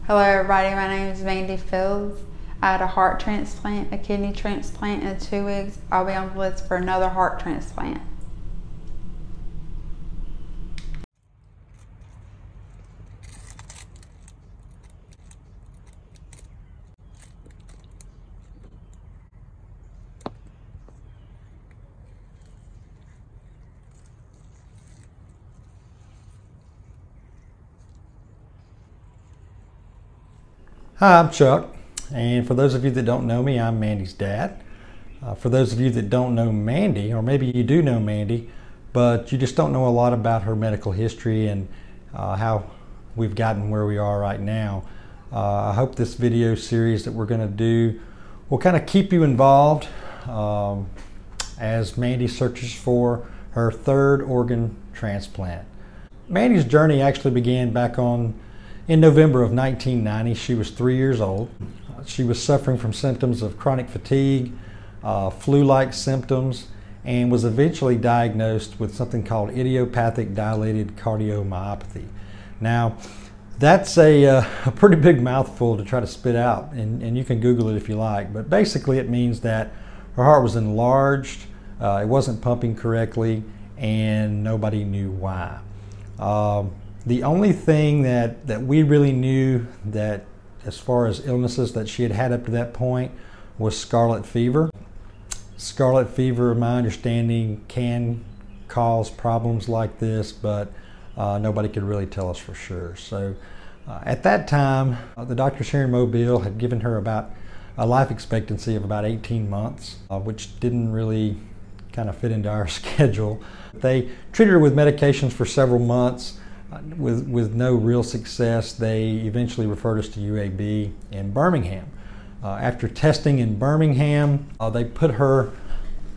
Hello everybody, my name is Mandy Fields. I had a heart transplant, a kidney transplant in 2 weeks. I'll be on the list for another heart transplant. Hi, I'm Chuck, and for those of you that don't know me, I'm Mandy's dad. For those of you that don't know Mandy, or maybe you do know Mandy, but you just don't know a lot about her medical history and how we've gotten where we are right now, I hope this video series that we're going to do will kind of keep you involved as Mandy searches for her third organ transplant. Mandy's journey actually began back in November of 1990. She was 3 years old. She was suffering from symptoms of chronic fatigue, flu-like symptoms, and was eventually diagnosed with something called idiopathic dilated cardiomyopathy. Now, that's a pretty big mouthful to try to spit out, and you can Google it if you like, but basically it means that her heart was enlarged, it wasn't pumping correctly, and nobody knew why. The only thing that we really knew that as far as illnesses that she had had up to that point was scarlet fever. Scarlet fever, my understanding, can cause problems like this, but nobody could really tell us for sure. So at that time, the doctors here in Mobile had given her about a life expectancy of about 18 months, which didn't really kind of fit into our schedule. They treated her with medications for several months. With no real success, they eventually referred us to UAB in Birmingham. After testing in Birmingham, they put her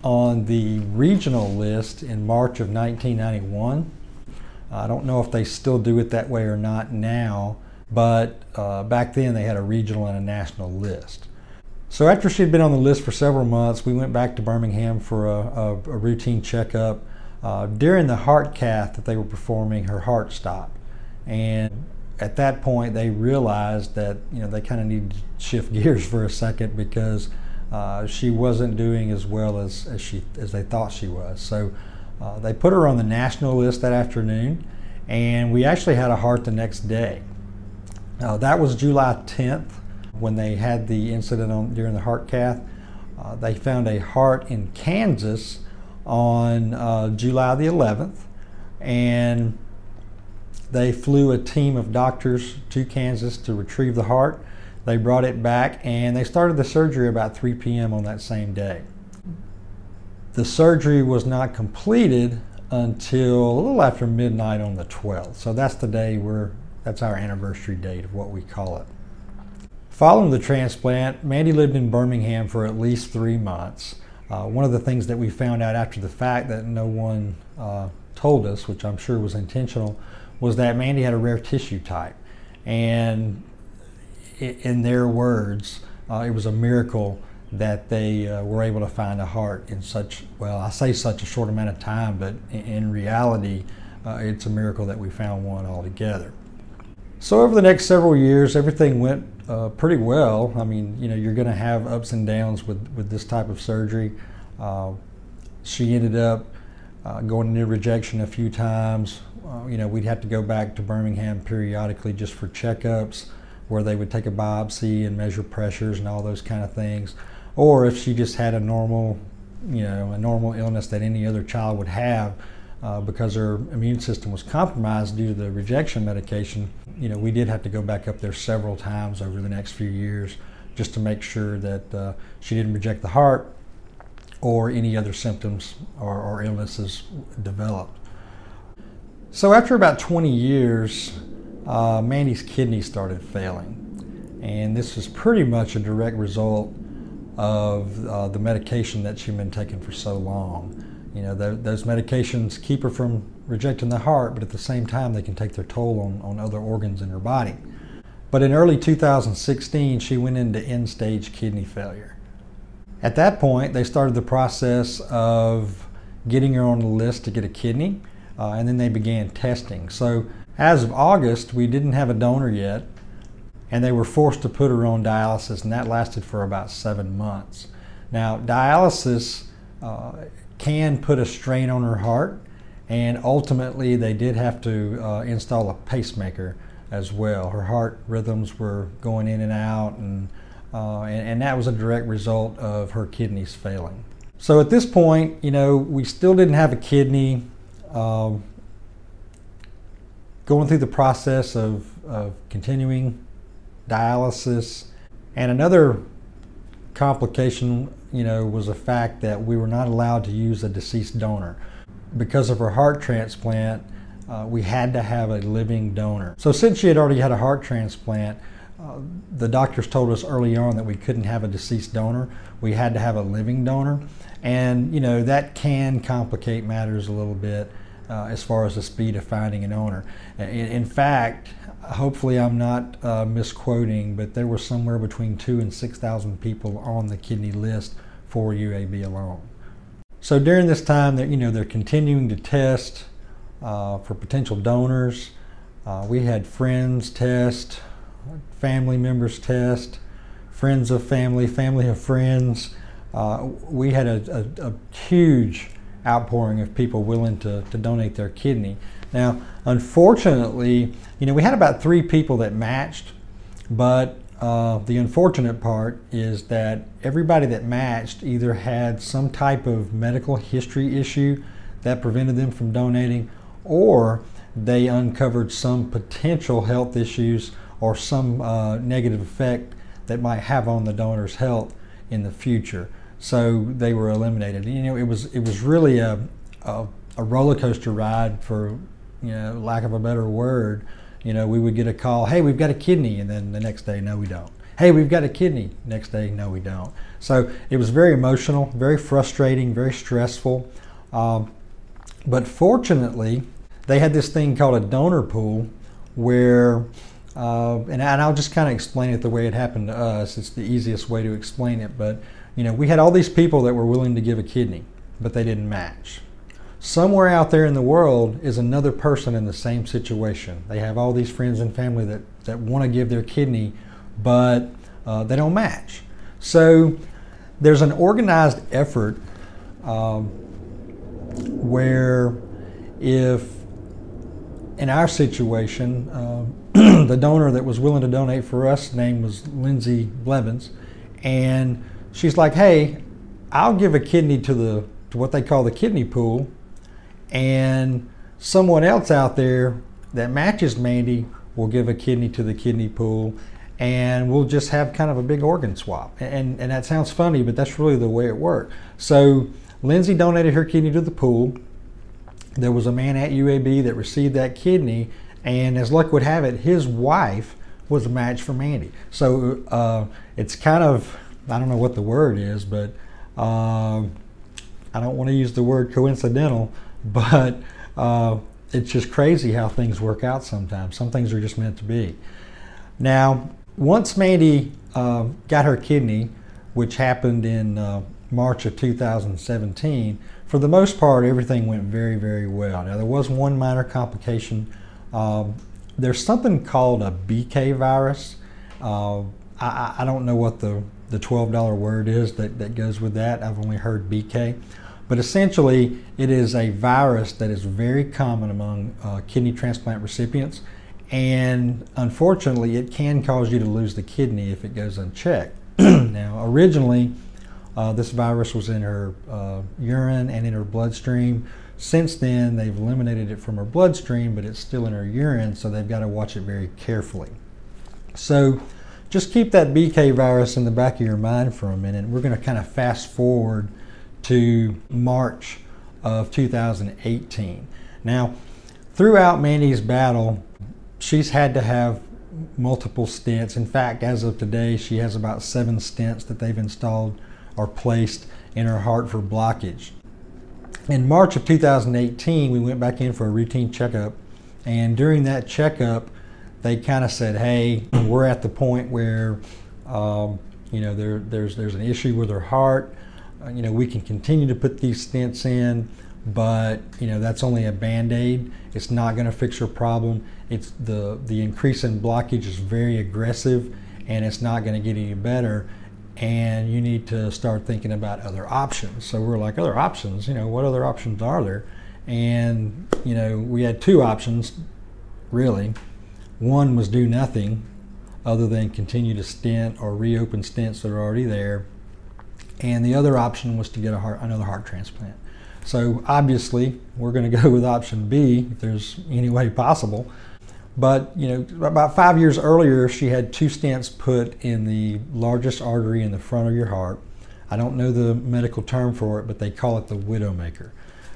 on the regional list in March of 1991. I don't know if they still do it that way or not now, but back then they had a regional and a national list. So after she'd been on the list for several months, we went back to Birmingham for a routine checkup. During the heart cath that they were performing, her heart stopped, and at that point they realized that they kind of needed to shift gears for a second because she wasn't doing as well as they thought she was. So they put her on the national list that afternoon, and we actually had a heart the next day. That was July 10th when they had the incident during the heart cath. They found a heart in Kansas on July the 11th, and they flew a team of doctors to Kansas to retrieve the heart. They brought it back, and they started the surgery about 3 p.m. on that same day. The surgery was not completed until a little after midnight on the 12th. So that's the day that's our anniversary date of what we call it. Following the transplant, Mandy lived in Birmingham for at least 3 months. One of the things that we found out after the fact that no one told us, which I'm sure was intentional, was that Mandy had a rare tissue type. And in their words, it was a miracle that they were able to find a heart in such, well, I say such a short amount of time, but in reality, it's a miracle that we found one altogether. So over the next several years, everything went pretty well. I mean, you're going to have ups and downs with this type of surgery. She ended up going into rejection a few times. We'd have to go back to Birmingham periodically just for checkups, where they would take a biopsy and measure pressures and all those kind of things. Or if she just had a normal illness that any other child would have, because her immune system was compromised due to the rejection medication, we did have to go back up there several times over the next few years just to make sure that she didn't reject the heart or any other symptoms or illnesses developed. So after about 20 years, Mandy's kidneys started failing, and this was pretty much a direct result of the medication that she'd been taking for so long. Those medications keep her from rejecting the heart, but at the same time they can take their toll on other organs in her body. But in early 2016, she went into end-stage kidney failure. At that point, they started the process of getting her on the list to get a kidney, and then they began testing. So as of August, we didn't have a donor yet. and they were forced to put her on dialysis, and that lasted for about 7 months. Now, dialysis can put a strain on her heart, and ultimately they did have to install a pacemaker as well. Her heart rhythms were going in and out, and that was a direct result of her kidneys failing. So at this point, you know, we still didn't have a kidney. Going through the process of continuing dialysis, and another complication, you know, was the fact that we were not allowed to use a deceased donor. Because of her heart transplant, we had to have a living donor. So since she had already had a heart transplant, the doctors told us early on that we couldn't have a deceased donor. We had to have a living donor, and you know, that can complicate matters a little bit as far as the speed of finding an owner. In fact, hopefully I'm not misquoting, but there were somewhere between 2,000 and 6,000 people on the kidney list for UAB alone. So during this time, that, you know, they're continuing to test for potential donors. We had friends test, family members test, friends of family, family of friends. We had a huge outpouring of people willing to donate their kidney. Now, unfortunately, you know, we had about 3 people that matched, but the unfortunate part is that everybody that matched either had some type of medical history issue that prevented them from donating, or they uncovered some potential health issues or some negative effect that might have on the donor's health in the future. So they were eliminated. You know, it was really a roller coaster ride, for, you know, lack of a better word. You know, we would get a call, hey, we've got a kidney, and then the next day, no, we don't. Hey, we've got a kidney. Next day, no, we don't. So it was very emotional, very frustrating, very stressful. But fortunately, they had this thing called a donor pool where, and I'll just kind of explain it the way it happened to us. It's the easiest way to explain it. But, you know, we had all these people that were willing to give a kidney, but they didn't match. Somewhere out there in the world is another person in the same situation. They have all these friends and family that want to give their kidney, but they don't match. So there's an organized effort where, if in our situation, the donor that was willing to donate for us, name was Lindsay Blevins, and she's like, hey, I'll give a kidney to what they call the kidney pool, and someone else out there that matches Mandy will give a kidney to the kidney pool, and we'll just have kind of a big organ swap. And that sounds funny, but that's really the way it worked. So Lindsay donated her kidney to the pool. There was a man at UAB that received that kidney, and as luck would have it, his wife was a match for Mandy. So it's kind of, I don't know what the word is, but I don't want to use the word coincidental, but it's just crazy how things work out sometimes. Some things are just meant to be. Now, once Mandy got her kidney, which happened in March of 2017, for the most part, everything went very, very well. Now, there was one minor complication. There's something called a BK virus. I don't know what the $12 word is that goes with that. I've only heard BK. But essentially, it is a virus that is very common among kidney transplant recipients. And unfortunately, it can cause you to lose the kidney if it goes unchecked. Now, originally, this virus was in her urine and in her bloodstream. Since then, they've eliminated it from her bloodstream, but it's still in her urine, so they've got to watch it very carefully. So just keep that BK virus in the back of your mind for a minute. We're going to kind of fast forward to March of 2018. Now, throughout Mandy's battle, she's had to have multiple stents. In fact, as of today, she has about 7 stents that they've installed or placed in her heart for blockage. In March of 2018, we went back in for a routine checkup, and during that checkup, they kind of said, hey, we're at the point where you know, there's an issue with her heart. You know, we can continue to put these stents in, but that's only a band-aid. It's not going to fix her problem. It's the increase in blockage is very aggressive, and it's not going to get any better, and you need to start thinking about other options. So we're like, other options? What other options are there? And we had two options really. One was do nothing other than continue to stent or reopen stents that are already there, and the other option was to get another heart transplant. So obviously we're going to go with option B if there's any way possible. But about 5 years earlier, she had 2 stents put in the largest artery in the front of your heart. I don't know the medical term for it, but they call it the widowmaker.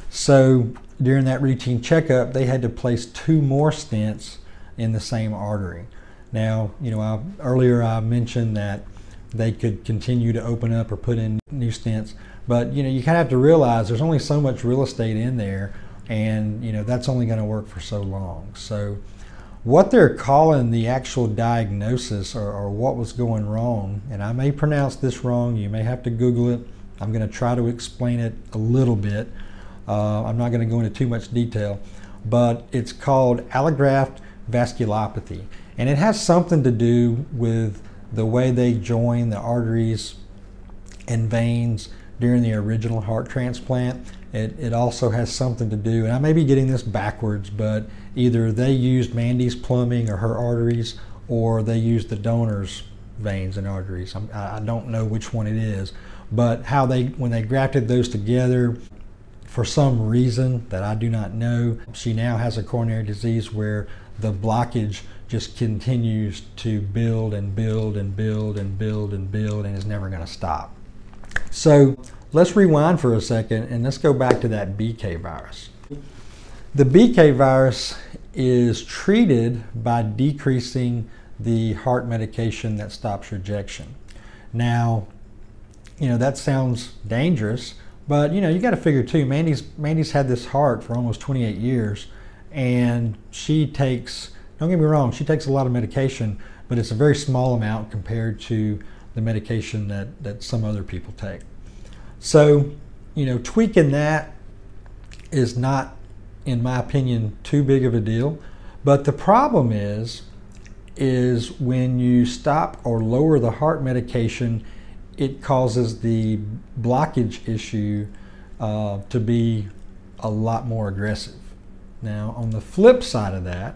So during that routine checkup, they had to place 2 more stents in the same artery. Now, earlier I mentioned that they could continue to open up or put in new stents, but you kind of have to realize there's only so much real estate in there, and that's only going to work for so long. So what they're calling the actual diagnosis or what was going wrong, and I may pronounce this wrong, you may have to Google it. I'm going to try to explain it a little bit. I'm not going to go into too much detail, but it's called allograft vasculopathy, and it has something to do with the way they join the arteries and veins during the original heart transplant. It also has something to do, and I may be getting this backwards, but either they used Mandy's plumbing or her arteries, or they used the donor's veins and arteries. I don't know which one it is, but when they grafted those together, for some reason that I do not know, she now has a coronary disease where the blockage just continues to build and build and build and build and build and is never going to stop. So let's rewind for a second and let's go back to that BK virus. The BK virus is treated by decreasing the heart medication that stops rejection. Now, that sounds dangerous, but you got to figure too, Mandy's had this heart for almost 28 years, and she takes, don't get me wrong, she takes a lot of medication, but it's a very small amount compared to the medication that some other people take. So, tweaking that is not, in my opinion, too big of a deal. But the problem is when you stop or lower the heart medication, it causes the blockage issue to be a lot more aggressive. Now, on the flip side of that,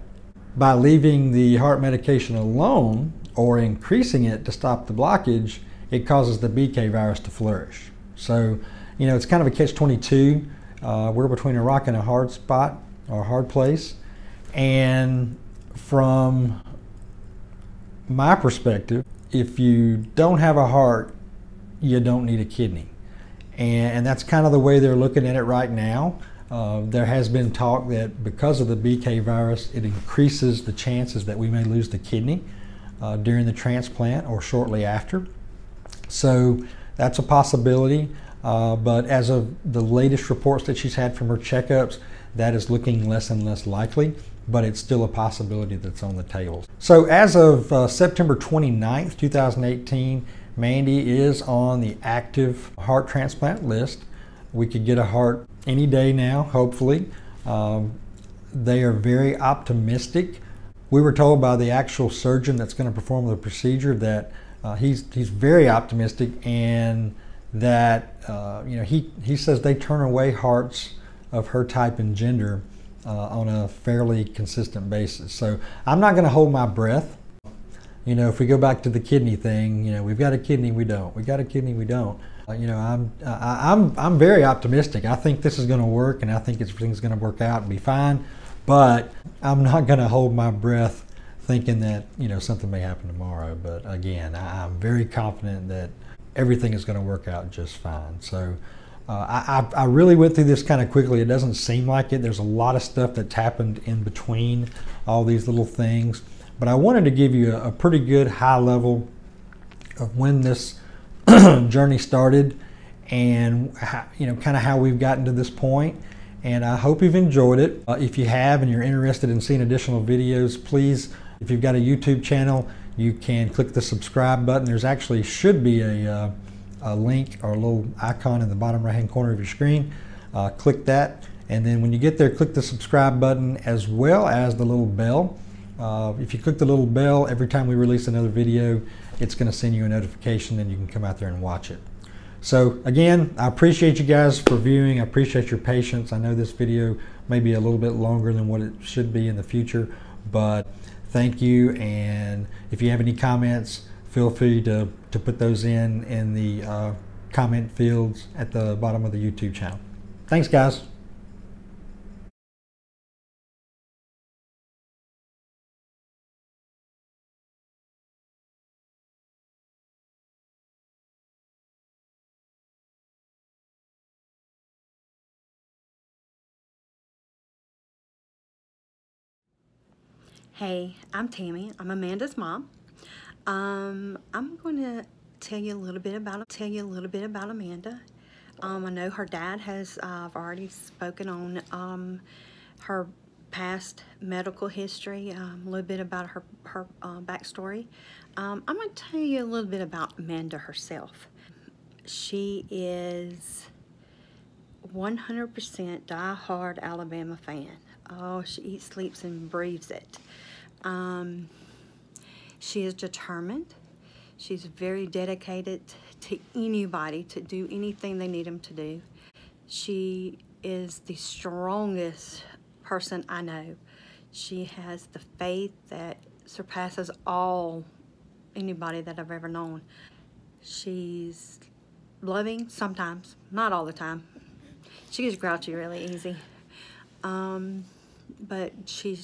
by leaving the heart medication alone or increasing it to stop the blockage, it causes the BK virus to flourish. So, it's kind of a catch-22. We're between a rock and a hard spot, or a hard place. And from my perspective, if you don't have a heart, you don't need a kidney. And that's kind of the way they're looking at it right now. There has been talk that because of the BK virus, it increases the chances that we may lose the kidney during the transplant or shortly after. So that's a possibility. But as of the latest reports that she's had from her checkups, that is looking less and less likely, but it's still a possibility that's on the table. So as of September 29th, 2018, Mandy is on the active heart transplant list. We could get a heart any day now, hopefully. They are very optimistic. We were told by the actual surgeon that's going to perform the procedure that he's very optimistic, and that he says they turn away hearts of her type and gender on a fairly consistent basis. So I'm not going to hold my breath. If we go back to the kidney thing, we've got a kidney, we don't. We got a kidney, we don't. I'm very optimistic. I think this is going to work, and I think everything's going to work out and be fine. But I'm not going to hold my breath thinking that something may happen tomorrow. But again, I'm very confident that everything is going to work out just fine. So I really went through this kind of quickly. It doesn't seem like it. There's a lot of stuff that's happened in between all these little things. But I wanted to give you a pretty good high level of when this journey started, and kind of how we've gotten to this point. And I hope you've enjoyed it. If you have and you're interested in seeing additional videos, please, if you've got a YouTube channel, you can click the subscribe button. There's actually should be a link or a little icon in the bottom right hand corner of your screen. click that. And then when you get there, click the subscribe button as well as the little bell. If you click the little bell, every time we release another video, it's going to send you a notification, and you can come out there and watch it. So again, I appreciate you guys for viewing. I appreciate your patience. I know this video may be a little bit longer than what it should be in the future, but thank you. And if you have any comments, feel free to put those in the comment fields at the bottom of the YouTube channel. Thanks, guys. Hey, I'm Tammy. I'm Amanda's mom. I'm going to tell you a little bit about Amanda. I know her dad has. I've already spoken on her past medical history, a little bit about her backstory. I'm going to tell you a little bit about Amanda herself. She is 100% die-hard Alabama fan. Oh, she eats, sleeps, and breathes it. She is determined. She's very dedicated to anybody to do anything they need them to do. She is the strongest person I know. She has the faith that surpasses anybody that I've ever known. She's loving sometimes, not all the time. She gets grouchy really easy. But she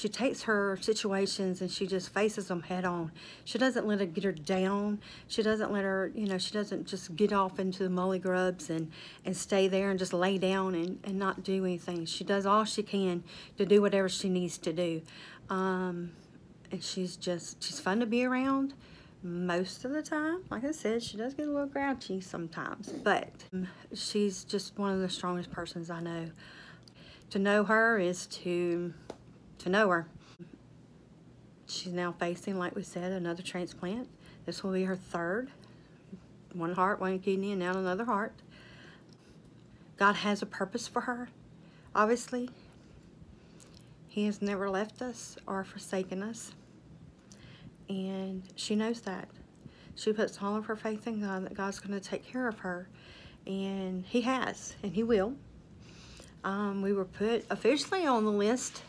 takes her situations and she just faces them head on. She doesn't let it get her down. She doesn't let her, she doesn't just get off into the mully grubs and stay there and just lay down and not do anything. She does all she can to do whatever she needs to do. And she's fun to be around most of the time. Like I said, she does get a little grouchy sometimes, but she's just one of the strongest persons I know. To know her is to know her. She's now facing, like we said, another transplant. This will be her third. One heart, one kidney, and now another heart. God has a purpose for her, obviously. He has never left us or forsaken us. And she knows that. She puts all of her faith in God, that God's going to take care of her. And He has, and He will. We were put officially on the list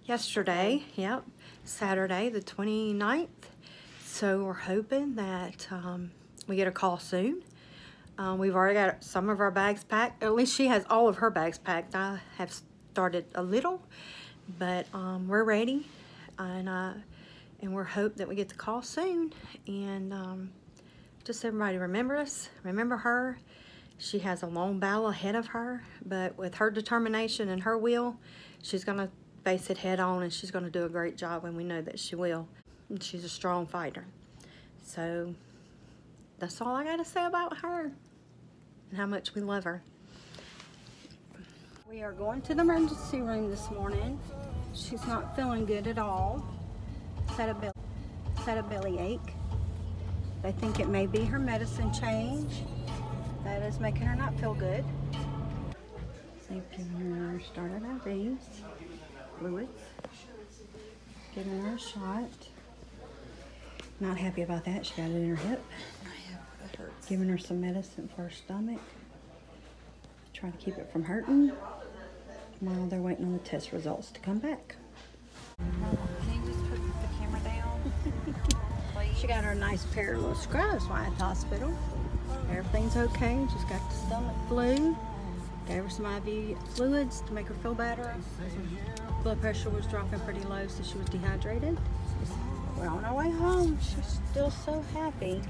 yesterday, Saturday the 29th. So we're hoping that we get a call soon. We've already got some of our bags packed. At least she has all of her bags packed. I have started a little, but we're ready, and we're hoping that we get the call soon. And just everybody remember us, remember her. She has a long battle ahead of her, but with her determination and her will, she's going to face it head on, and she's going to do a great job, and we know that she will. And she's a strong fighter. So that's all I got to say about her and how much we love her. We are going to the emergency room this morning. She's not feeling good at all. Had a belly ache. They think it may be her medicine change that is making her not feel good. They've given her started IVs, fluids, giving her a shot. Not happy about that. She got it in her hip. It hurts. Giving her some medicine for her stomach. Trying to keep it from hurting while they're waiting on the test results to come back. Can you just put the camera down? She got her a nice pair of little scrubs while at the hospital. Everything's okay. Just got the stomach flu. Gave her some IV fluids to make her feel better. Blood pressure was dropping pretty low, so she was dehydrated. We're on our way home. She's still so happy.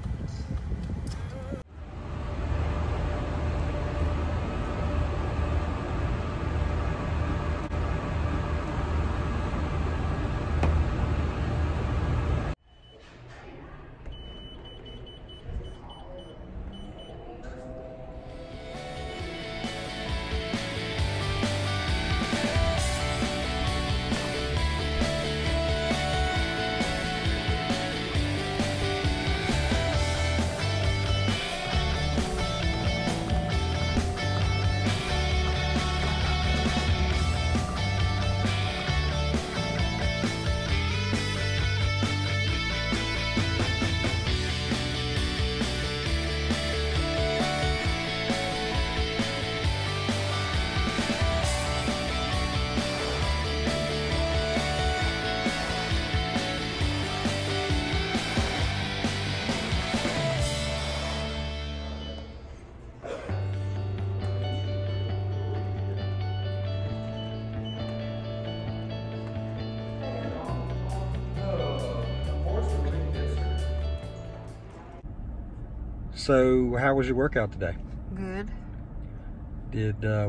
So how was your workout today? Good.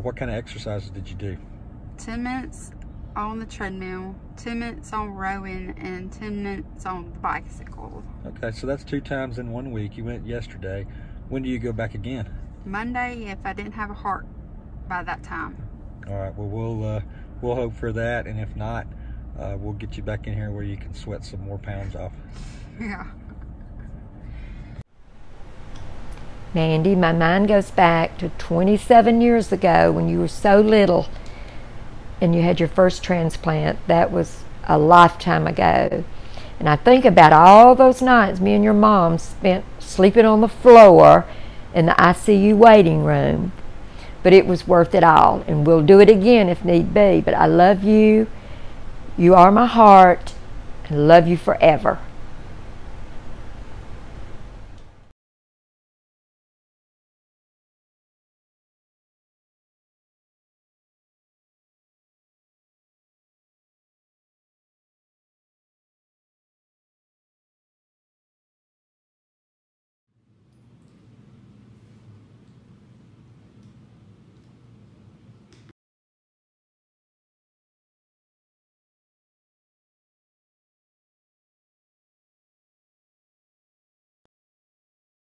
What kind of exercises did you do? 10 minutes on the treadmill, 10 minutes on rowing, and 10 minutes on the bicycle. Okay, so that's 2 times in 1 week. You went yesterday. When do you go back again? Monday, if I didn't have a heart by that time. All right, well, we'll hope for that, and if not, we'll get you back in here where you can sweat some more pounds off. Yeah. Mandy, my mind goes back to 27 years ago when you were so little and you had your first transplant. That was a lifetime ago. And I think about all those nights me and your mom spent sleeping on the floor in the ICU waiting room. But it was worth it all, and we'll do it again if need be. But I love you. You are my heart, and love you forever.